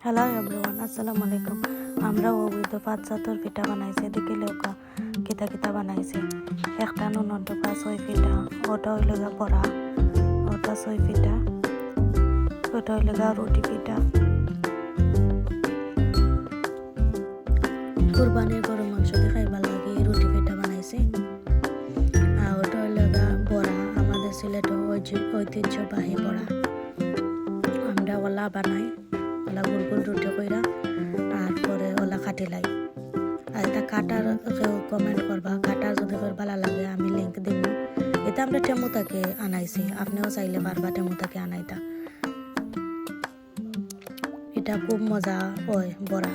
Hello everyone, আসসালামু আলাইকুম। আমরা ওই তো পাঁচ চাতর পিঠা বানাইছে, দেখি লেখা কিতা কিতা বানাইছে। একটা নুন ডোকা 6 পিঠা, ওটা হইল গা বড়া, ওটা 6 পিঠা, ওটা হইল গা রুটি পিঠা। কুরবানির গরু মাংস দিয়ে খাইবার লাগে রুটি পিঠা বানাইছে। আর ওটা হইল গা বড়া, আমাদের সিলেটের ঐতিহ্যবাহী বড়া। আমরা ওলা বানাই, ওলা গোল গোল রুটি কইরা আর পরে ওলা কাটি লাই। আর এটা কাটার কেউ কমেন্ট করবা, কাটার যদি কেউ ভালো লাগে আমি লিঙ্ক দিব। এটা আমরা টেমু থেকে আনাইছি, আপনিও চাইলে পারবা টেমু থেকে আনাইতা। এটা খুব মজা হয় বড়া।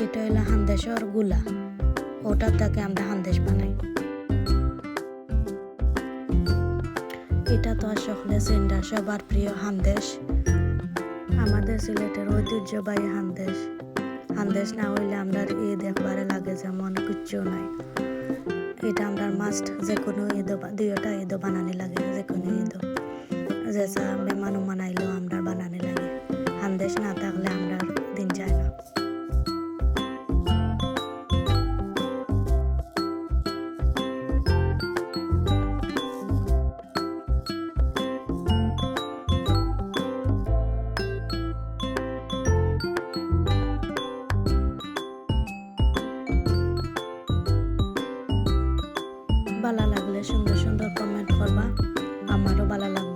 এটা হইলো হান্দেশর গুলা, ওটার থেকে আমরা হান্দেশ বানাই। এটা তো আসলে সিন্ডা সবার প্রিয় হান্দেশ, আমাদের সিলেটের ঐতিহ্যবাহী হান্দেশ। হান্দেশ না হইলে আমরা ঈদ একবারে লাগে যেমন কিচ্ছু নাই। এটা আমরা মাস্ট, যে কোনো ঈদ, দুইটা ঈদ বানানি লাগে, যে কোনো ঈদ যেসা বেমান মানাইলেও আমরা বানানি লাগে। হান্দেশ না থাকলে আমরা দিন যায় না। ভালো লাগলে সুন্দর সুন্দর কমেন্ট করবা, আমারও ভালো লাগবে।